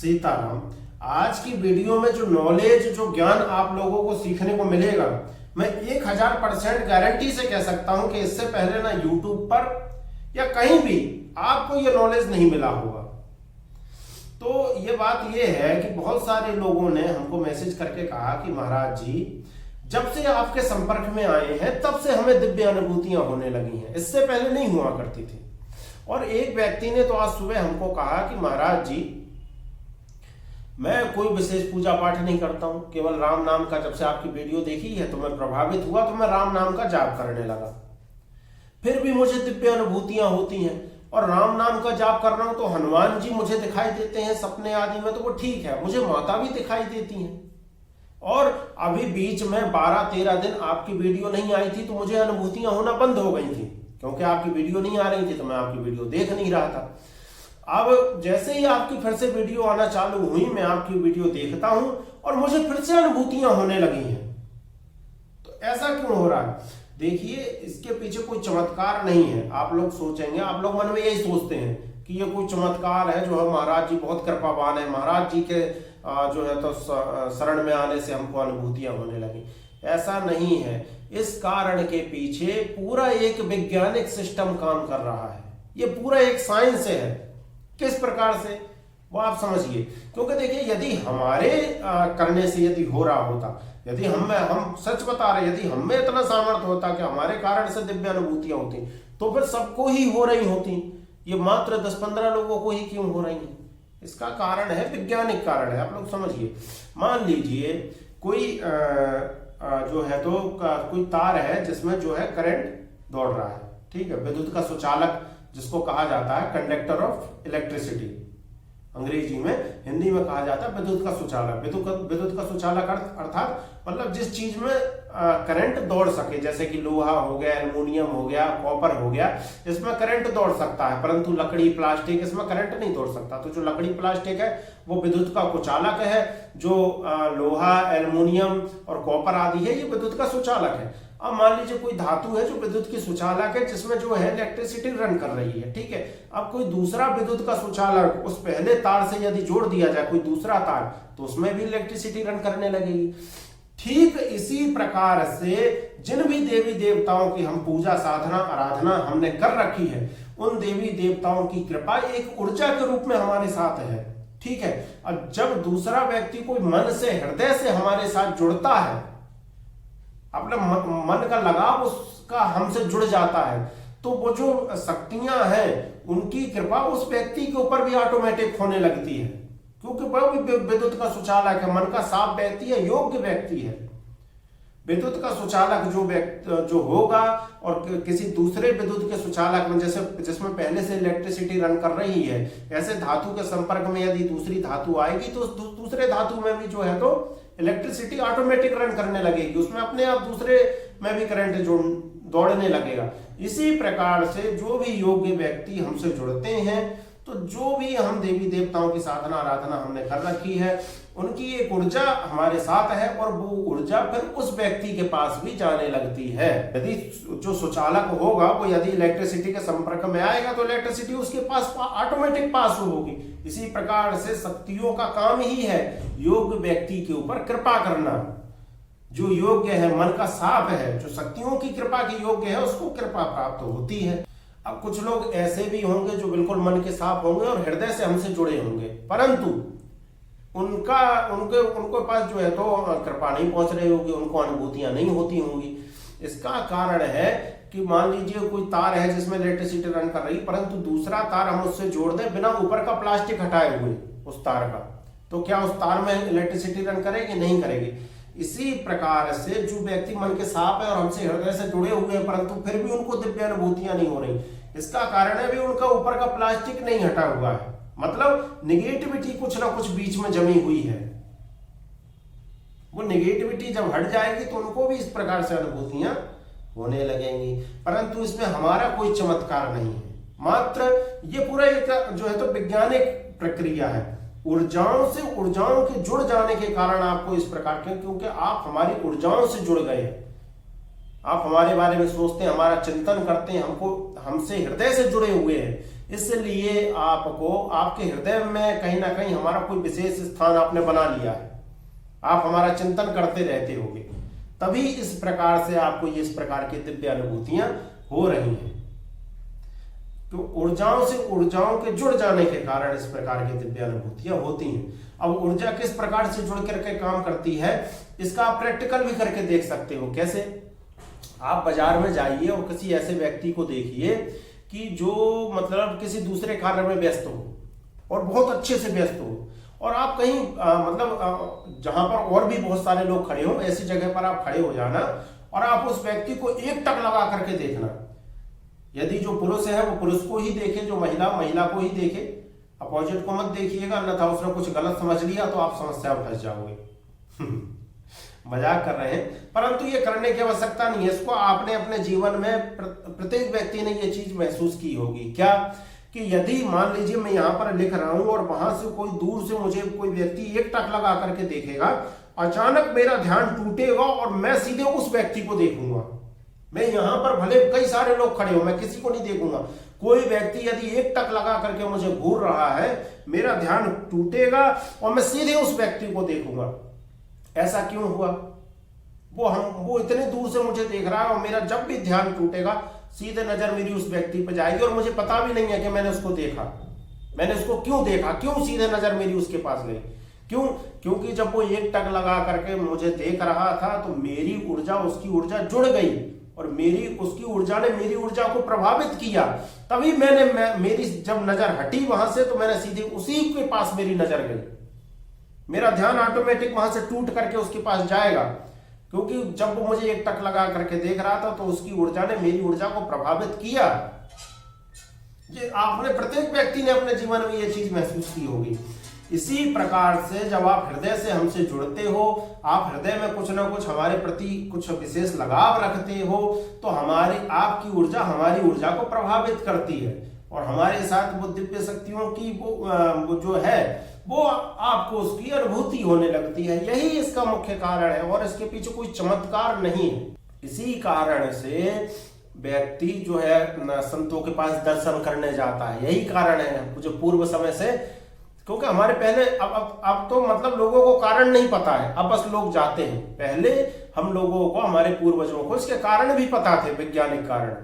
सीताराम। आज की वीडियो में जो नॉलेज, जो ज्ञान आप लोगों को सीखने को मिलेगा, मैं 1000% गारंटी से कह सकता हूं कि इससे पहले ना यूट्यूब पर या कहीं भी आपको ये नॉलेज नहीं मिला होगा। तो ये बात ये है कि बहुत सारे लोगों ने हमको मैसेज करके कहा कि महाराज जी, जब से आपके संपर्क में आए हैं तब से हमें दिव्य अनुभूतियां होने लगी हैं, इससे पहले नहीं हुआ करती थी। और एक व्यक्ति ने तो आज सुबह हमको कहा कि महाराज जी, मैं कोई विशेष पूजा पाठ नहीं करता हूं, केवल राम नाम का, जब से आपकी वीडियो देखी है तो मैं प्रभावित हुआ, तो मैं राम नाम का जाप करने लगा। फिर भी मुझे दिव्य अनुभूतियां होती हैं, और राम नाम का जाप कर रहा हूं तो हनुमान जी मुझे दिखाई देते हैं सपने आदि में, तो वो ठीक है, मुझे माता भी दिखाई देती हैं। और अभी बीच में 12-13 दिन आपकी वीडियो नहीं आई थी तो मुझे अनुभूतियां होना बंद हो गई थी, क्योंकि आपकी वीडियो नहीं आ रही थी तो मैं आपकी वीडियो देख नहीं रहा था। अब जैसे ही आपकी फिर से वीडियो आना चालू हुई, मैं आपकी वीडियो देखता हूं और मुझे फिर से अनुभूतियां होने लगी हैं। तो ऐसा क्यों हो रहा है? देखिए, इसके पीछे कोई चमत्कार नहीं है। आप लोग सोचेंगे, आप लोग मन में यही सोचते हैं कि ये कोई चमत्कार है, जो है महाराज जी बहुत कृपावान है, महाराज जी के जो है तो शरण में आने से हमको अनुभूतियां होने लगी। ऐसा नहीं है। इस कारण के पीछे पूरा एक वैज्ञानिक सिस्टम काम कर रहा है। ये पूरा एक साइंस है। किस प्रकार से, वो आप समझिए। क्योंकि देखिए, यदि हमारे करने से यदि हो रहा होता, यदि हम सच बता रहे, यदि हमें इतना सामर्थ्य होता कि हमारे कारण से दिव्य अनुभूतियां होती, तो फिर सबको ही हो रही होती। ये मात्र 10-15 लोगों को ही क्यों हो रही है? इसका कारण है वैज्ञानिक कारण है। आप लोग समझिए, मान लीजिए कोई जो है तो कोई तार है जिसमें जो है करंट दौड़ रहा है, ठीक है, विद्युत का सुचालक जिसको कहा जाता है, कंडक्टर ऑफ इलेक्ट्रिसिटी, अंग्रेजी में, हिंदी में कहा जाता है विद्युत का सुचालक। विद्युत का सुचालक अर्थात मतलब जिस चीज में करंट दौड़ सके, जैसे कि लोहा हो गया, एल्युमिनियम हो गया, कॉपर हो गया, इसमें करंट दौड़ सकता है, परंतु लकड़ी, प्लास्टिक, इसमें करंट नहीं दौड़ सकता। तो जो लकड़ी, प्लास्टिक है वो विद्युत का कुचालक है, जो लोहा, एल्युमिनियम और कॉपर आदि है ये विद्युत का सुचालक है। अब मान लीजिए कोई धातु है जो विद्युत की सुचालक है, जिसमें जो है इलेक्ट्रिसिटी रन कर रही है, ठीक है। अब कोई दूसरा विद्युत का सुचालक उस पहले तार से यदि जोड़ दिया जाए, कोई दूसरा तार, तो उसमें भी इलेक्ट्रिसिटी रन करने लगेगी। ठीक इसी प्रकार से जिन भी देवी देवताओं की हम पूजा, साधना, आराधना हमने कर रखी है, उन देवी देवताओं की कृपा एक ऊर्जा के रूप में हमारे साथ है, ठीक है। अब जब दूसरा व्यक्ति कोई मन से, हृदय से हमारे साथ जुड़ता है, अपना मन का लगाव उसका हमसे जुड़ जाता है, तो वो जो शक्तियां हैं उनकी कृपा उस व्यक्ति के ऊपर भी ऑटोमेटिक होने लगती है, क्योंकि वह भी विद्युत का सुचालक है, मन का साफ व्यक्ति है, योग्य व्यक्ति है। विद्युत का सुचालक जो होगा और किसी दूसरे विद्युत के सुचालक में, जैसे जिसमें पहले से इलेक्ट्रिसिटी रन कर रही है, ऐसे धातु के संपर्क में यदि दूसरी धातु आएगी तो दूसरे धातु में भी जो है तो इलेक्ट्रिसिटी ऑटोमेटिक रन करने लगेगी, उसमें अपने आप दूसरे में भी करंट दौड़ने लगेगा। इसी प्रकार से जो भी योग्य व्यक्ति हमसे जुड़ते हैं, तो जो भी हम देवी देवताओं की साधना, आराधना हमने कर रखी है, उनकी एक ऊर्जा हमारे साथ है, और वो ऊर्जा फिर उस व्यक्ति के पास भी जाने लगती है। यदि जो सुचालक होगा वो यदि इलेक्ट्रिसिटी के संपर्क में आएगा तो इलेक्ट्रिसिटी उसके पास ऑटोमेटिक पास होगी। इसी प्रकार से शक्तियों का काम ही है योग्य व्यक्ति के ऊपर कृपा करना। जो योग्य है, मन का साफ है, जो शक्तियों की कृपा के योग्य है, उसको कृपा प्राप्त होती है। अब कुछ लोग ऐसे भी होंगे जो बिल्कुल मन के साफ होंगे और हृदय से हमसे जुड़े होंगे, परंतु उनके पास जो है तो कृपा नहीं पहुंच रही होगी, उनको अनुभूतियां नहीं होती होंगी। इसका कारण है कि मान लीजिए कोई तार है जिसमें इलेक्ट्रिसिटी रन कर रही, परंतु दूसरा तार हम उससे जोड़ दें बिना ऊपर का प्लास्टिक हटाए हुए उस तार का, तो क्या उस तार में इलेक्ट्रिसिटी रन करेगी? नहीं करेगी। इसी प्रकार से जो व्यक्ति मन के साफ है और हमसे हृदय से जुड़े हुए हैं, परंतु फिर भी उनको दिव्य अनुभूतियां नहीं हो रही, इसका कारण है भी उनका ऊपर का प्लास्टिक नहीं हटा हुआ है, मतलब निगेटिविटी कुछ ना कुछ बीच में जमी हुई है। वो निगेटिविटी जब हट जाएगी तो उनको भी इस प्रकार से अनुभूतियां होने लगेंगी, परंतु इसमें हमारा कोई चमत्कार नहीं है, मात्र ये पूरा एक जो है तो वैज्ञानिक प्रक्रिया है। ऊर्जाओं के जुड़ जाने के कारण आपको इस प्रकार के, क्योंकि आप हमारी ऊर्जाओं से जुड़ गए हैं, आप हमारे बारे में सोचते हैं, हमारा चिंतन करते हैं, हमसे हृदय से जुड़े हुए हैं, इसलिए आपको आपके हृदय में कहीं ना कहीं हमारा कोई विशेष स्थान आपने बना लिया है, आप हमारा चिंतन करते रहते होगे, तभी इस प्रकार से आपको इस प्रकार की दिव्य अनुभूतियां हो रही हैं। तो ऊर्जाओं से ऊर्जाओं के जुड़ जाने के कारण इस प्रकार की दिव्य अनुभूतियां होती हैं। अब ऊर्जा किस प्रकार से जुड़ करके काम करती है, इसका आप प्रैक्टिकल भी करके देख सकते हो। कैसे? आप बाजार में जाइए और किसी ऐसे व्यक्ति को देखिए कि जो मतलब किसी दूसरे कार्य में व्यस्त हो और बहुत अच्छे से व्यस्त हो, और आप कहीं जहां पर और भी बहुत सारे लोग खड़े हो, ऐसी जगह पर आप खड़े हो जाना और आप उस व्यक्ति को एक टक लगा करके देखना। यदि जो पुरुष है वो पुरुष को ही देखे, जो महिला को ही देखे, अपोजिट को मत देखिएगा, अन्यथा उसने कुछ गलत समझ लिया तो आप समस्या में फंस जाओगे। मजाक कर रहे हैं, परंतु ये करने की आवश्यकता नहीं है। इसको आपने अपने जीवन में प्रत्येक व्यक्ति ने ये चीज महसूस की होगी। क्या? कि यदि मान लीजिए मैं यहाँ पर लिख रहा हूं और वहां से कोई दूर से मुझे कोई व्यक्ति एक टक लगा करके देखेगा, अचानक मेरा ध्यान टूटेगा और मैं सीधे उस व्यक्ति को देखूंगा। मैं यहाँ पर भले कई सारे लोग खड़े हो, मैं किसी को नहीं देखूंगा, कोई व्यक्ति यदि एक टक लगा करके मुझे घूर रहा है, मेरा ध्यान टूटेगा और मैं सीधे उस व्यक्ति को देखूंगा। ऐसा क्यों हुआ? वो इतने दूर से मुझे देख रहा है और मेरा जब भी ध्यान टूटेगा सीधे नजर मेरी उस व्यक्ति पर जाएगी और मुझे पता भी नहीं है कि मैंने उसको देखा, मैंने उसको क्यों देखा, क्यों सीधे नजर मेरी उसके पास गई। क्यों? क्योंकि जब वो एक टक लगा करके मुझे देख रहा था तो मेरी ऊर्जा उसकी ऊर्जा जुड़ गई और उसकी ऊर्जा ने मेरी ऊर्जा को प्रभावित किया। तभी मेरी जब नजर हटी वहां से तो मैंने सीधे उसी के पास मेरी नजर गई। मेरा ध्यान ऑटोमेटिक वहां से टूट करके उसके पास जाएगा, क्योंकि जब वो मुझे एक टक लगा करके देख रहा था तो उसकी ऊर्जा ने मेरी ऊर्जा को प्रभावित किया। ये आपने प्रत्येक व्यक्ति ने अपने जीवन में ये चीज महसूस की होगी। इसी प्रकार से जब आप हृदय से हमसे जुड़ते हो, आप हृदय में कुछ ना कुछ हमारे प्रति कुछ विशेष लगाव रखते हो, तो आपकी ऊर्जा हमारी ऊर्जा को प्रभावित करती है और हमारे साथ वो दिव्य शक्तियों की वो जो है वो आपको उसकी अनुभूति होने लगती है। यही इसका मुख्य कारण है और इसके पीछे कोई चमत्कार नहीं है। इसी कारण से व्यक्ति जो है संतों के पास दर्शन करने जाता है। यही कारण है जो पूर्व समय से, क्योंकि हमारे पहले अब तो मतलब लोगों को कारण नहीं पता है, अब बस लोग जाते हैं। पहले हम लोगों को, हमारे पूर्वजों को इसके कारण भी पता थे, वैज्ञानिक कारण।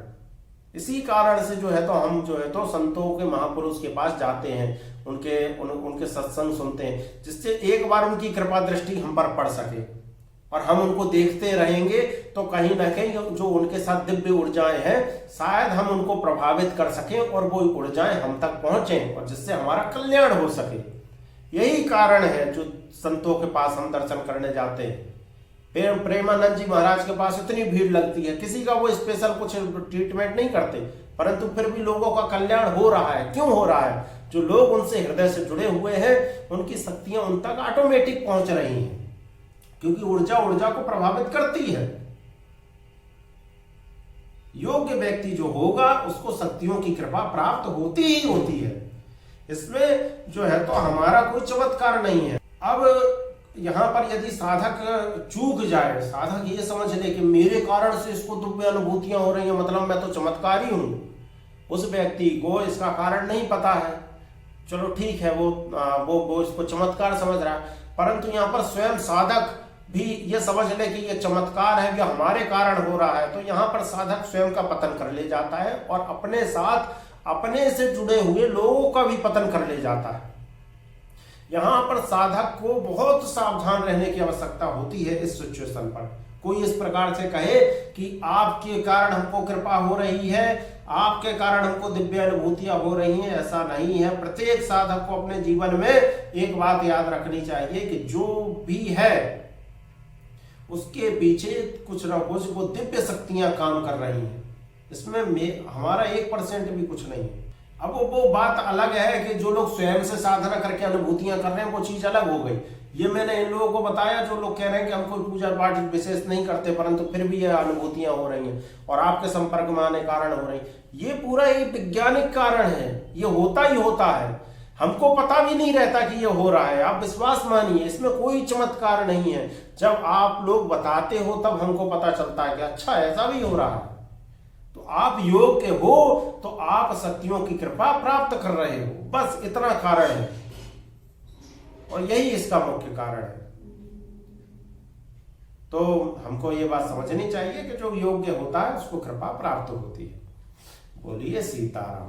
इसी कारण से जो है तो हम जो है तो संतों के, महापुरुष के पास जाते हैं, उनके सत्संग सुनते हैं, जिससे एक बार उनकी कृपा दृष्टि हम पर पड़ सके और हम उनको देखते रहेंगे तो कहीं ना कहीं जो उनके साथ दिव्य ऊर्जाएं हैं शायद हम उनको प्रभावित कर सकें और वो ऊर्जाएं हम तक पहुंचे और जिससे हमारा कल्याण हो सके। यही कारण है जो संतों के पास हम दर्शन करने जाते हैं। प्रेमानंद जी महाराज के पास इतनी भीड़ लगती है, किसी का वो स्पेशल कुछ ट्रीटमेंट नहीं करते, परंतु फिर भी लोगों का कल्याण हो रहा है। क्यों हो रहा है? जो लोग उनसे हृदय से जुड़े हुए हैं उनकी शक्तियां उन तक ऑटोमेटिक पहुंच रही हैं, क्योंकि ऊर्जा को प्रभावित करती है। योग्य व्यक्ति जो होगा उसको शक्तियों की कृपा प्राप्त होती ही होती है। इसमें जो है तो हमारा कोई चमत्कार नहीं है। अब यहां पर यदि साधक चूक जाए, साधक ये समझ ले कि मेरे कारण से इसको दिव्य अनुभूतियां हो रही हैं, मतलब मैं तो चमत्कारी हूं, उस व्यक्ति को इसका कारण नहीं पता है। चलो ठीक है, वो इसको चमत्कार समझ रहा है, परंतु यहाँ पर स्वयं साधक भी ये समझ ले कि ये चमत्कार है, ये हमारे कारण हो रहा है, तो यहाँ पर साधक स्वयं का पतन कर ले जाता है और अपने साथ अपने से जुड़े हुए लोगों का भी पतन कर ले जाता है। यहाँ पर साधक को बहुत सावधान रहने की आवश्यकता होती है इस सिचुएशन पर। कोई इस प्रकार से कहे कि आपके कारण हमको कृपा हो रही है, आपके कारण हमको दिव्य अनुभूतियां हो रही हैं, ऐसा नहीं है। प्रत्येक साधक को अपने जीवन में एक बात याद रखनी चाहिए कि जो भी है उसके पीछे कुछ ना कुछ वो दिव्य शक्तियां काम कर रही हैं। इसमें हमारा 1% भी कुछ नहीं है। अब वो बात अलग है कि जो लोग स्वयं से साधना करके अनुभूतियां कर रहे हैं वो चीज अलग हो गई। ये मैंने इन लोगों को बताया जो लोग कह रहे हैं कि हम कोई पूजा पाठ विशेष नहीं करते परंतु फिर भी ये अनुभूतियां हो रही हैं और आपके संपर्क में आने कारण हो रही। ये पूरा एक वैज्ञानिक कारण है, ये होता ही होता है, हमको पता भी नहीं रहता कि ये हो रहा है। आप विश्वास मानिए, इसमें कोई चमत्कार नहीं है। जब आप लोग बताते हो तब हमको पता चलता है कि अच्छा ऐसा भी हो रहा है। तो आप योग्य हो तो आप शक्तियों की कृपा प्राप्त कर रहे हो, बस इतना कारण है और यही इसका मुख्य कारण है। तो हमको ये बात समझनी चाहिए कि जो योग्य होता है उसको कृपा प्राप्त होती है। बोलिए सीताराम।